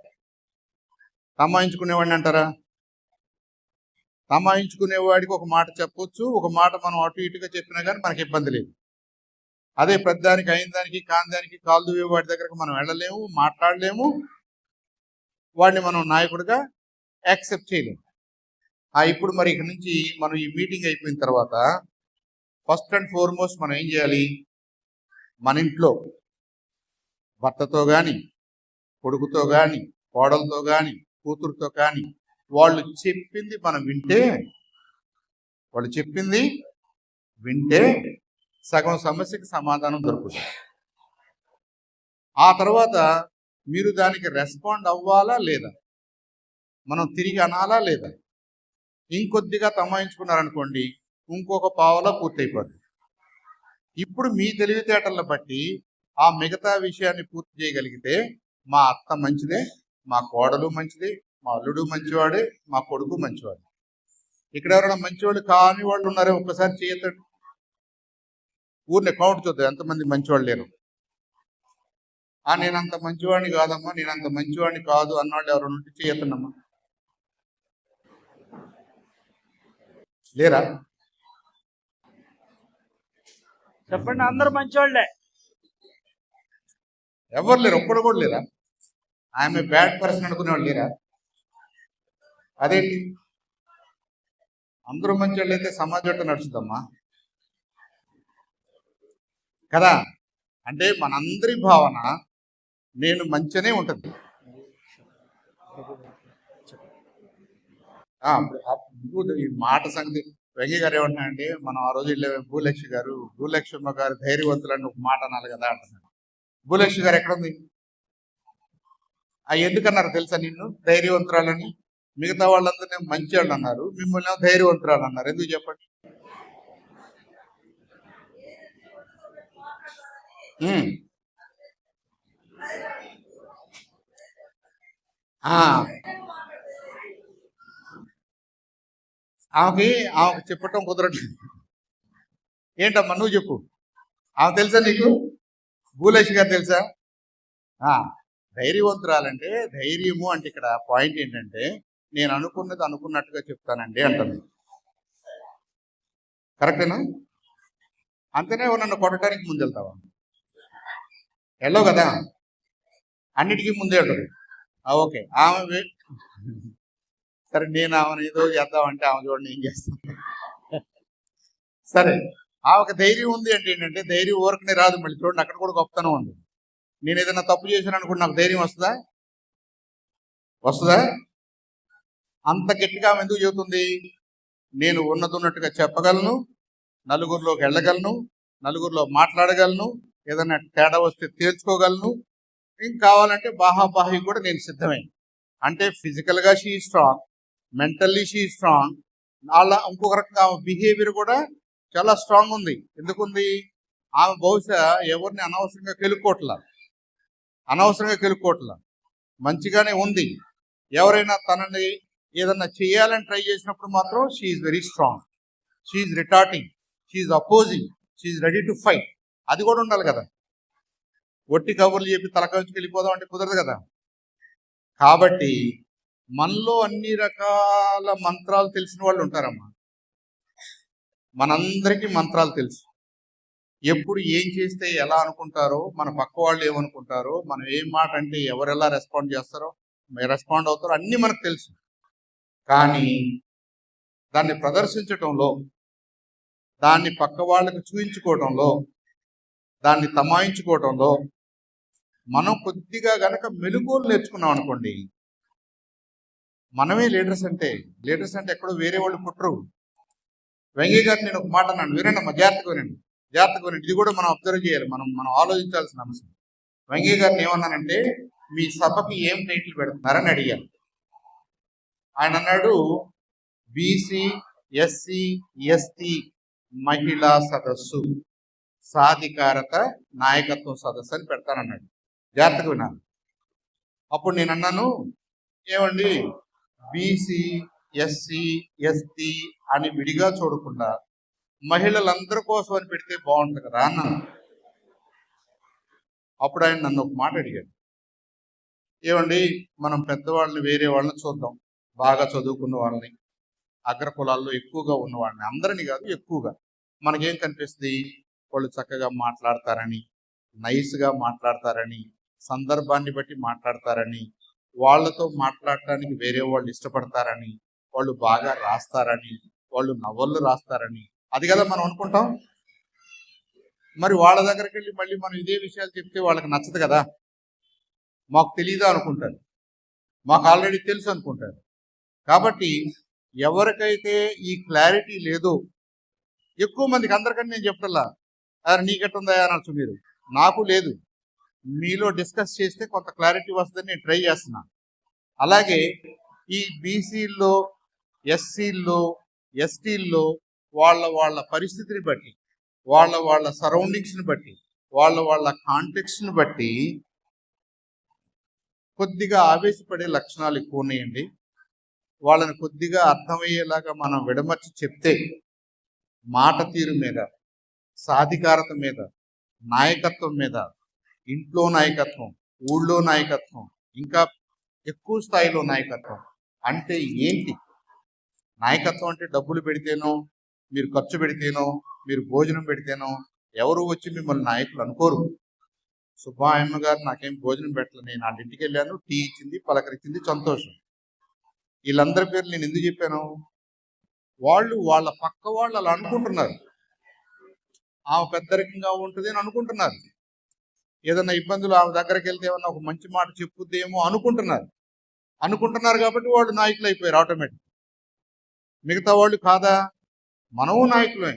తమాయించుకునేవాడిని అంటారా? తమాయించుకునేవాడికి ఒక మాట చెప్పొచ్చు, ఒక మాట మనం అటు ఇటుగా చెప్పినా కానీ మనకి ఇబ్బంది లేదు. అదే పెద్దానికి అయిన దానికి కాని దానికి కాలు దువ్వే వాడి దగ్గరకు మనం వెళ్ళలేము, మాట్లాడలేము, వాడిని మనం నాయకుడిగా యాక్సెప్ట్ చేయలేము. ఇప్పుడు మరి ఇక్కడి నుంచి మనం ఈ మీటింగ్ అయిపోయిన తర్వాత ఫస్ట్ అండ్ ఫార్మోస్ట్ మనం ఏం చేయాలి? మన ఇంట్లో భర్తతో కానీ, కొడుకుతో కానీ, కోడలతో కానీ, కూతురుతో కానీ వాళ్ళు చెప్పింది మనం వింటే సగం సమస్యకి సమాధానం దొరుకుతుంది. ఆ తర్వాత మీరు దానికి రెస్పాండ్ అవ్వాలా లేదా, మనం తిరిగి అనాలా లేదా? ఇంకొద్దిగా తమాయించుకున్నారనుకోండి, ఇంకొక పావలా పూర్తయిపోతుంది. ఇప్పుడు మీ తెలివితేటలను బట్టి ఆ మిగతా విషయాన్ని పూర్తి చేయగలిగితే మా అత్త మంచిదే, మా కోడలు మంచిదే, మా అల్లుడు మంచివాడే, మా కొడుకు మంచివాడే. ఇక్కడ ఎవరైనా మంచివాళ్ళు కాని వాళ్ళు ఉన్నారే ఒక్కసారి చేయొద్దండి. ఊరిని కౌంట్ చూద్దాం ఎంతమంది మంచివాళ్ళు లేరు. నేనంత మంచివాడిని కాదమ్మా, నేనంత మంచివాడిని కాదు అన్నవాళ్ళు ఎవరైనా ఉంటే చేయొద్దమ్మా. లేరా? చెప్పండి. అందరూ మంచివాళ్లే. ఎవరు లేరు, ఒక్కడు కూడా లేరా? ఆమె బ్యాడ్ పర్సన్ అనుకునేవాళ్ళు లేరా? అదేంటి? అందరూ మంచి వాళ్ళు అయితే సమాజం నడుచుదమ్మా కదా. అంటే మనందరి భావన నేను మంచిగానే ఉంటుంది. ఈ మాట సంగతి వెంకయ్య గారు ఏమంటున్నారంటే, మనం ఆ రోజు వెళ్ళే భూలక్ష్మి గారు ధైర్యవంతులని ఒక మాట అనాలి కదా అంటున్నాడు. భూలక్ష్మి గారు ఎక్కడుంది? ఎందుకన్నారు తెలుసా నిన్ను ధైర్యవంతురాలని? మిగతా వాళ్ళందరూ మంచి వాళ్ళు అన్నారు, మిమ్మల్ని ధైర్యవంతురాలు అన్నారు. ఎందుకు చెప్పండి? ఆమెకి చెప్పటం కుదరట్లేదు. ఏంటమ్మా నువ్వు చెప్పు. ఆమె తెలుసా నీకు? భూలక్ష్మి గారు తెలుసా? ధైర్యవంతురాలంటే, ధైర్యము అంటే ఇక్కడ పాయింట్ ఏంటంటే, నేను అనుకున్నది అనుకున్నట్టుగా చెప్తానండి అంటుంది. కరెక్టేనా? అంతనే నన్ను కొట్టడానికి ముందెళ్తావా? వెళ్ళవు కదా, అన్నిటికీ ముందే ఉంటుంది. ఓకే, ఆమె సరే, నేను ఆమెను ఏదో చేద్దామంటే ఆమె చూడండి ఏం చేస్తాను. సరే, ఆమెకు ధైర్యం ఉంది అంటే ఏంటంటే, ధైర్యం ఊరకనే రాదు. మళ్ళీ చూడండి, అక్కడ కూడా గొప్పతనం ఉంది. నేను ఏదైనా తప్పు చేశాను అనుకుంటే నాకు ధైర్యం వస్తుందా? అంత గట్టిగా ఆమె ఎందుకు చెబుతుంది? నేను ఉన్నట్టుగా చెప్పగలను, నలుగురిలోకి వెళ్ళగలను, నలుగురిలో మాట్లాడగలను, ఏదైనా తేడా వస్తే తేల్చుకోగలను, ఇంకా కావాలంటే బాహాబాహి కూడా నేను సిద్ధమే. అంటే ఫిజికల్గా she strong, mentally she strong. అలా ఇంకొక రకంగా ఆమె బిహేవియర్ కూడా చాలా స్ట్రాంగ్ ఉంది. ఎందుకుంది? ఆమె బహుశా ఎవరిని అనవసరంగా కెలుక్కోవట్లా, మంచిగానే ఉంది. ఎవరైనా తనని ఏదన్నా చేయాలని ట్రై చేసినప్పుడు మాత్రం she is very strong, she is retorting, she is opposing, she is ready to fight. అది కూడా ఉండాలి కదా. ఒట్టి కబుర్లు చెప్పి తలకాంచుకు వెళ్ళిపోదాం అంటే కుదరదు కదా. కాబట్టి మనలో అన్ని రకాల మంత్రాలు తెలిసిన వాళ్ళు ఉంటారమ్మా. మనందరికీ మంత్రాలు తెలుసు. ఎప్పుడు ఏం చేస్తే ఎలా అనుకుంటారో, మన పక్క వాళ్ళు ఏమనుకుంటారో, మనం ఏం మాట అంటే ఎవరు ఎలా రెస్పాండ్ అవుతారో అన్నీ మనకు తెలుసు. కానీ దాన్ని ప్రదర్శించటంలో, దాన్ని పక్క వాళ్ళకి చూపించుకోవటంలో, దాన్ని తమాయించుకోవటంలో మనం కొద్దిగా గనక మెలుగులు నేర్చుకున్నాం అనుకోండి, మనమే లీడర్స్ అంటే ఎక్కడో వేరే వాళ్ళు పుట్టరు. వెంకయ్య గారు నేను ఒక మాట అన్నాను, వినండి, జాగ్రత్తగా వినండి. ఇది కూడా మనం అబ్జర్వ్ చేయాలి, మనం ఆలోచించాల్సిన అంశం. వెంకయ్య గారిని ఏమన్నానంటే, మీ సభకి ఏం టైటిల్ పెడుతున్నారని అడిగాను. ఆయన అన్నాడు, బీసీ ఎస్సీ ఎస్టీ మహిళా సదస్సు సాధికారత నాయకత్వం సదస్సు అని పెడతానన్నాడు. జాగ్రత్తగా విన్నాను. అప్పుడు నేను అన్నాను, ఏమండి బీసీ ఎస్సీ ఎస్టీ అని విడిగా చూడకుండా మహిళలందరి కోసం అని పెడితే బాగుంటుంది కదా అన్నాను. అప్పుడు ఆయన నన్ను ఒక మాట అడిగాడు, ఏమండి మనం పెద్దవాళ్ళని వేరే వాళ్ళని చూద్దాం, బాగా చదువుకున్న వాళ్ళని, అగ్ర కులాల్లో ఎక్కువగా ఉన్నవాడిని, అందరిని కాదు ఎక్కువగా. మనకేం కనిపిస్తుంది, వాళ్ళు చక్కగా మాట్లాడతారని, నైస్గా మాట్లాడతారని, సందర్భాన్ని బట్టి మాట్లాడతారని, వాళ్ళతో మాట్లాడటానికి వేరే వాళ్ళు ఇష్టపడతారని, వాళ్ళు బాగా రాస్తారని, వాళ్ళు నవళ్ళు రాస్తారని, అది కదా మనం అనుకుంటాం. మరి వాళ్ళ దగ్గరికి వెళ్ళి మళ్ళీ మనం ఇదే విషయాలు చెప్తే వాళ్ళకి నచ్చదు కదా. మాకు తెలియదా అనుకుంటారు, మాకు ఆల్రెడీ తెలుసు అనుకుంటారు. కాబట్టి ఎవరికైతే ఈ క్లారిటీ లేదో, ఎక్కువ మందికి, అందరికంటే నేను చెప్తలా అరే నీకెట్టుందా అనొచ్చు మీరు, నాకు లేదు. మీలో డిస్కస్ చేస్తే కొంత క్లారిటీ వస్తుందని నేను ట్రై చేస్తున్నాను. అలాగే ఈ బీసీల్లో, ఎస్సీల్లో, ఎస్టీల్లో వాళ్ళ పరిస్థితిని బట్టి, వాళ్ళ సరౌండింగ్స్ని బట్టి, వాళ్ళ కాంటెక్స్ని బట్టి కొద్దిగా ఆవేశపడే లక్షణాలు ఎక్కువ ఉన్నాయండి. వాళ్ళని కొద్దిగా అర్థమయ్యేలాగా మనం విడమర్చి చెప్తే, మాట తీరు మీద, సాధికారత మీద, నాయకత్వం మీద, ఇంట్లో నాయకత్వం, ఊళ్ళో నాయకత్వం, ఇంకా ఎక్కువ స్థాయిలో నాయకత్వం అంటే ఏంటి? నాయకత్వం అంటే డబ్బులు పెడితేనో, మీరు ఖర్చు పెడితేనో, మీరు భోజనం పెడితేనో ఎవరు వచ్చి మిమ్మల్ని నాయకులు అనుకోరు. సుబ్బాయమ్మ గారు నాకేం భోజనం పెట్టలేదు, నేను వాళ్ళ ఇంటికి వెళ్ళాను, టీ ఇచ్చింది, పలకరించింది, సంతోషం. వీళ్ళందరి పేర్లు నేను ఎందుకు చెప్పాను? వాళ్ళ పక్క వాళ్ళు అలా అనుకుంటున్నారు, ఆమె పెద్దరికంగా ఉంటుంది అని అనుకుంటున్నారు. ఏదన్నా ఇబ్బందులు ఆమె దగ్గరికి వెళ్తే ఏమన్నా ఒక మంచి మాట చెప్పుద్దేమో అనుకుంటున్నారు కాబట్టి వాళ్ళు నాయకులు అయిపోయారు ఆటోమేటిక్. మిగతా వాళ్ళు కాదా? మనము నాయకులే.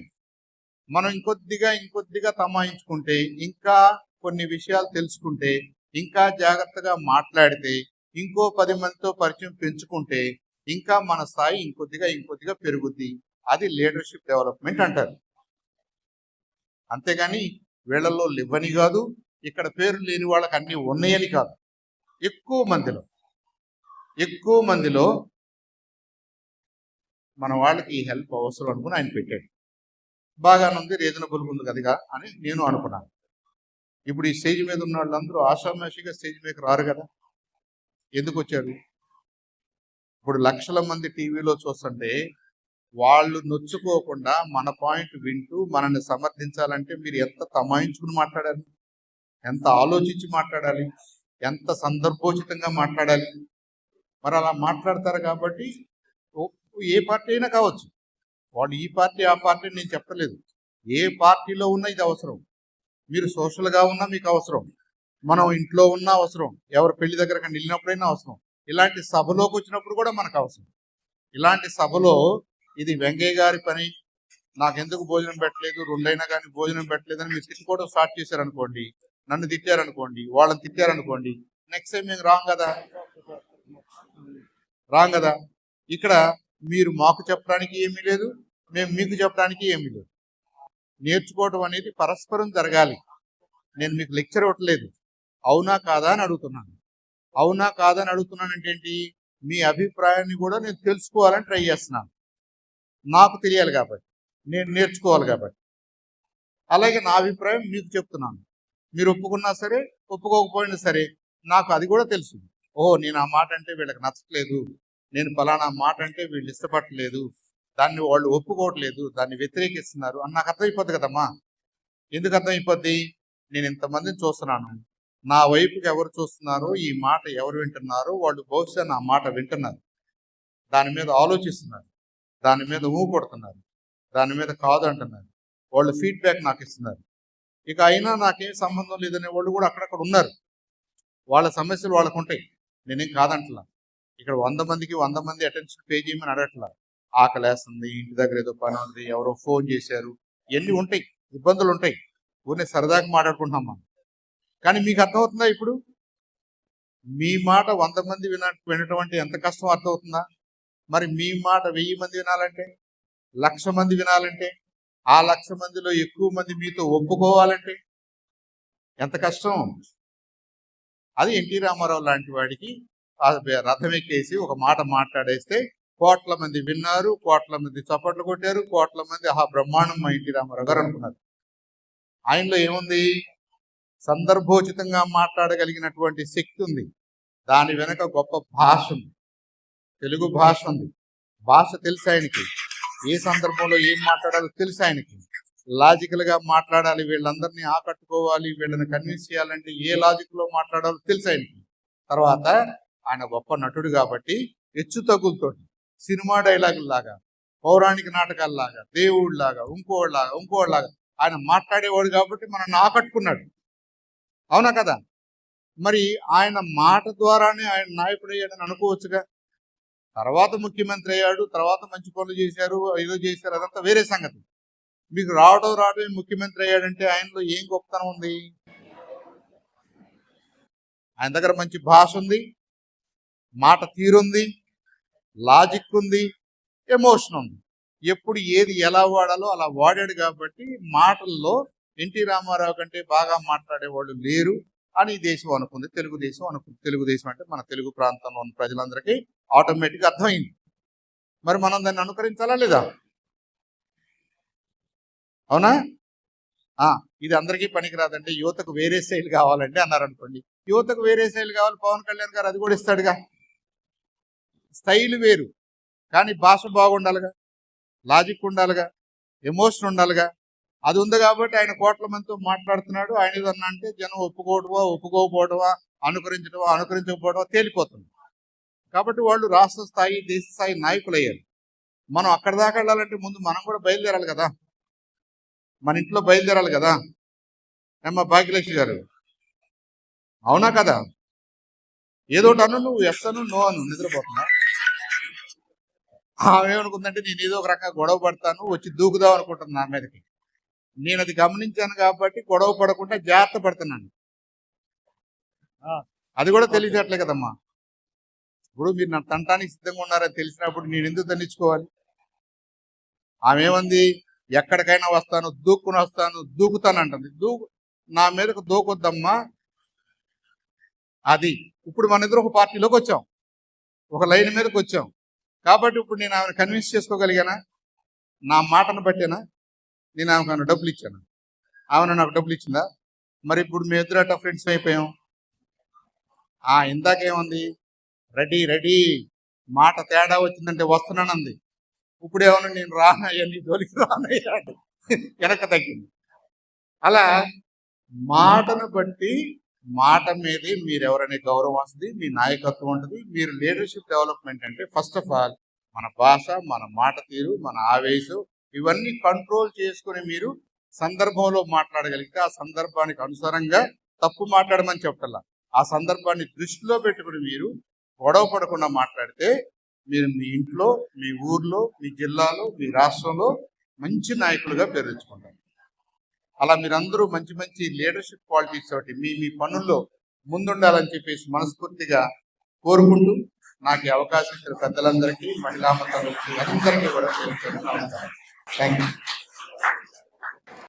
మనం ఇంకొద్దిగా తమాయించుకుంటే, ఇంకా కొన్ని విషయాలు తెలుసుకుంటే, ఇంకా జాగ్రత్తగా మాట్లాడితే, ఇంకో 10 మందితో పరిచయం పెంచుకుంటే, ఇంకా మన స్థాయి ఇంకొద్దిగా పెరుగుద్ది. అది లీడర్షిప్ డెవలప్మెంట్ అంటారు. అంతేగాని వీళ్ళల్లో లేవని కాదు, ఇక్కడ పేరు లేని వాళ్ళకి అన్నీ ఉన్నాయని కాదు. ఎక్కువ మందిలో మన వాళ్ళకి ఈ హెల్ప్ అవసరం అనుకుని ఆయన పెట్టాడు. బాగానుంది, రీజనబుల్గా ఉంది కదిగా అని నేను అనుకున్నాను. ఇప్పుడు ఈ స్టేజ్ మీద ఉన్న వాళ్ళందరూ ఆషామాషిగా స్టేజ్ మీద రారు కదా. ఎందుకు వచ్చారు? ఇప్పుడు లక్షల మంది టీవీలో చూస్తుంటే వాళ్ళు నొచ్చుకోకుండా మన పాయింట్ వింటూ మనల్ని సమర్థించాలంటే మీరు ఎంత తమాయించుకుని మాట్లాడాలి, ఎంత ఆలోచించి మాట్లాడాలి, ఎంత సందర్భోచితంగా మాట్లాడాలి. మరి అలా మాట్లాడతారు కాబట్టి ఏ పార్టీ అయినా కావచ్చు, వాళ్ళు ఈ పార్టీ ఆ పార్టీ నేను చెప్పలేదు, ఏ పార్టీలో ఉన్నా ఇది అవసరం. మీరు సోషల్గా ఉన్నా మీకు అవసరం, మనం ఇంట్లో ఉన్నా అవసరం, ఎవరి పెళ్లి దగ్గరకు వెళ్ళినప్పుడైనా అవసరం, ఇలాంటి సభలోకి వచ్చినప్పుడు కూడా మనకు అవసరం. ఇలాంటి సభలో ఇది వెంకయ్య గారి పని, నాకెందుకు భోజనం పెట్టలేదు, రెండైనా కానీ భోజనం పెట్టలేదని మీరు తిట్టుకోవడం స్టార్ట్ చేశారనుకోండి, నన్ను తిట్టారనుకోండి, వాళ్ళని తిట్టారనుకోండి, నెక్స్ట్ టైం మేము రాం కదా. ఇక్కడ మీరు మాకు చెప్పడానికి ఏమీ లేదు, మేము మీకు చెప్పడానికి ఏమీ లేదు. నేర్చుకోవడం అనేది పరస్పరం జరగాలి. నేను మీకు లెక్చర్ ఇవ్వట్లేదు, అవునా కాదా అని అడుగుతున్నాను. అవునా కాదా అని అడుగుతున్నానంటే ఏంటి? మీ అభిప్రాయాన్ని కూడా నేను తెలుసుకోవాలని ట్రై చేస్తున్నాను. నాకు తెలియాలి కాబట్టి, నేను నేర్చుకోవాలి కాబట్టి. అలాగే నా అభిప్రాయం మీకు చెప్తున్నాను. మీరు ఒప్పుకున్నా సరే, ఒప్పుకోకపోయినా సరే, నాకు అది కూడా తెలుసు. ఓహో, నేను ఆ మాట అంటే వీళ్ళకి నచ్చట్లేదు, నేను ఫలానా మాట అంటే వీళ్ళు ఇష్టపడలేదు, దాన్ని వాళ్ళు ఒప్పుకోవట్లేదు, దాన్ని వ్యతిరేకిస్తున్నారు అని నాకు అర్థమైపోద్ది కదమ్మా. ఎందుకు అర్థమైపోద్ది? నేను ఇంతమందిని చూస్తున్నాను, నా వైపుకి ఎవరు చూస్తున్నారో, ఈ మాట ఎవరు వింటున్నారో, వాళ్ళు బహుశా నా మాట వింటున్నారు, దాని మీద ఆలోచిస్తున్నారు, దాని మీద కొడుతున్నారు, దాని మీద కాదు అంటున్నారు, వాళ్ళు ఫీడ్బ్యాక్ నాకు ఇస్తున్నారు. ఇక అయినా నాకేం సంబంధం లేదనే వాళ్ళు కూడా అక్కడక్కడ ఉన్నారు. వాళ్ళ సమస్యలు వాళ్ళకు ఉంటాయి, నేనేం కాదంటలా. ఇక్కడ 100 మందికి 100 మంది అటెన్షన్ పే చేయమని అడగట్లా. ఆకలేస్తుంది, ఇంటి దగ్గర ఏదో పని ఉంది, ఎవరో ఫోన్ చేశారు, ఇవన్నీ ఉంటాయి, ఇబ్బందులు ఉంటాయి. ఊరినే సరదాగా మాట్లాడుకుంటున్నాం మనం. కానీ మీకు అర్థమవుతుందా? ఇప్పుడు మీ మాట 100 మంది వినటం అంటే ఎంత కష్టం అర్థమవుతుందా? మరి మీ మాట 1000 మంది వినాలంటే, 1,00,000 మంది వినాలంటే, ఆ 1,00,000 మందిలో ఎక్కువ మంది మీతో ఒప్పుకోవాలంటే ఎంత కష్టం. అది ఎన్టీ రామారావు లాంటి వాడికి రథం ఎక్కేసి ఒక మాట మాట్లాడేస్తే కోట్ల మంది విన్నారు, కోట్ల మంది చప్పట్లు కొట్టారు, కోట్ల మంది ఆహా బ్రహ్మాండం మా ఎన్టీ రామారావు గారు అనుకున్నారు. ఆయనలో ఏముంది? సందర్భోచితంగా మాట్లాడగలిగినటువంటి శక్తి ఉంది, దాని వెనక గొప్ప భాష ఉంది, తెలుగు భాష ఉంది, భాష తెలుసు ఆయనకి, ఏ సందర్భంలో ఏం మాట్లాడాలో తెలుసు ఆయనకి. లాజికల్ గా మాట్లాడాలి, వీళ్ళందరినీ ఆకట్టుకోవాలి, వీళ్ళని కన్విన్స్ చేయాలంటే ఏ లాజిక్ లో మాట్లాడాలో తెలుసు ఆయనకి. తర్వాత ఆయన గొప్ప నటుడు కాబట్టి హెచ్చు తగ్గులతోటి సినిమా డైలాగుల్లాగా, పౌరాణిక నాటకాల్లాగా, దేవుళ్ళలాగా, ఇంకోళ్ళలాగా ఆయన మాట్లాడేవాడు కాబట్టి మనల్ని ఆకట్టుకున్నాడు. అవునా కదా? మరి ఆయన మాట ద్వారానే ఆయన నాయకుడు అయ్యాడని అనుకోవచ్చుగా. తర్వాత ముఖ్యమంత్రి అయ్యాడు, తర్వాత మంచి పనులు చేశారు, ఏదో చేశారు, అదంతా వేరే సంగతి. మీకు రావడం ముఖ్యమంత్రి అయ్యాడంటే ఆయనలో ఏం గొప్పతనం ఉంది? ఆయన దగ్గర మంచి భాష ఉంది, మాట తీరుంది, లాజిక్ ఉంది, ఎమోషన్ ఉంది. ఎప్పుడు ఏది ఎలా వాడాలో అలా వాడాడు కాబట్టి మాటల్లో ఎన్టీ రామారావు కంటే బాగా మాట్లాడేవాళ్ళు లేరు అని ఈ దేశం అనుకుంది, తెలుగుదేశం అనుకుంది. తెలుగుదేశం అంటే మన తెలుగు ప్రాంతంలో ఉన్న ప్రజలందరికీ ఆటోమేటిక్గా అర్థమైంది. మరి మనం దాన్ని అనుకరించాలా లేదా? అవునా? ఇది అందరికీ పనికిరాదంటే యువతకు వేరే శైలి కావాలంటే అన్నారు అనుకోండి. యువతకు వేరే శైలి కావాలి, పవన్ కళ్యాణ్ గారు అది కూడా ఇస్తాడుగా. స్టైల్ వేరు కానీ భాష బాగుండాలిగా, లాజిక్ ఉండాలిగా, ఎమోషన్ ఉండాలిగా. అది ఉంది కాబట్టి ఆయన కోట్ల మందితో మాట్లాడుతున్నాడు. ఆయన ఏదన్నా అంటే జనం ఒప్పుకోకపోవడమా, అనుకరించకపోవడమా తేలిపోతుంది. కాబట్టి వాళ్ళు రాష్ట్ర స్థాయి, దేశ స్థాయి నాయకులు అయ్యారు. మనం అక్కడ దాకా వెళ్ళాలంటే ముందు మనం కూడా బయలుదేరాలి కదా, మన ఇంట్లో బయలుదేరాలి కదా. ఏమ్మా భాగ్యలక్ష్మి గారు, అవునా కదా? ఏదోటి అను, నువ్వు ఎస్ అను, నో అను, నిద్రపోతున్నా. ఆమె ఏమనుకుందంటే నేను ఏదో ఒక రకంగా గొడవ పడతాను, వచ్చి దూకుదాం అనుకుంటున్నాను నా మీదకి. నేను అది గమనించాను కాబట్టి గొడవ పడకుండా జాగ్రత్త పడుతున్నాను. అది కూడా తెలియట్లే కదమ్మా. ఇప్పుడు మీరు నా తంటానికి సిద్ధంగా ఉన్నారని తెలిసినప్పుడు నేను ఎందుకు దండించుకోవాలి? ఆమె ఏమంది, ఎక్కడికైనా వస్తాను, దూక్కుని వస్తాను, దూకుతానంటుంది. నా మీదకు దూకొద్దమ్మా. అది ఇప్పుడు మన ఇద్దరు ఒక పార్టీలోకి వచ్చాం, ఒక లైన్ మీదకి వచ్చాం కాబట్టి ఇప్పుడు నేను ఆమెను కన్విన్స్ చేసుకోగలిగానా? నా మాటను బట్టేనా? నేను ఆమెకు డబ్బులు ఇచ్చాను, ఆమె నాకు డబ్బులు ఇచ్చిందా? మరి ఇప్పుడు మీ ఇద్దరు ఫ్రెండ్స్ అయిపోయాం. ఇందాకేముంది, రెడీ మాట తేడా వచ్చిందంటే వస్తున్నానంది. ఇప్పుడేమన్నా నేను రానయ్యండి, జోలికి రానయ్యాడు, వెనక తగ్గింది. అలా మాటను బట్టి, మాట మీదే మీరు ఎవరైనా గౌరవం వస్తుంది, మీ నాయకత్వం ఉంటుంది. మీరు లీడర్షిప్ డెవలప్మెంట్ అంటే ఫస్ట్ ఆఫ్ ఆల్ మన భాష, మన మాట తీరు, మన ఆవేశం ఇవన్నీ కంట్రోల్ చేసుకుని మీరు సందర్భంలో మాట్లాడగలిగితే, ఆ సందర్భానికి అనుసారంగా తప్పు మాట్లాడమని చెప్పాల, ఆ సందర్భాన్ని దృష్టిలో పెట్టుకుని మీరు గొడవ పడకుండా మాట్లాడితే మీరు మీ ఇంట్లో, మీ ఊర్లో, మీ జిల్లాలో, మీ రాష్ట్రంలో మంచి నాయకులుగా పేరు తెచ్చుకుంటారు. అలా మీరందరూ మంచి మంచి లీడర్షిప్ క్వాలిటీస్ తోటి మీ పనుల్లో ముందుండాలని చెప్పేసి మనస్ఫూర్తిగా కోరుకుంటూ, నాకు ఈ అవకాశం ఇచ్చిన పెద్దలందరికీ, మహిళా మతాలకి అందరికీ కూడా థ్యాంక్ యూ.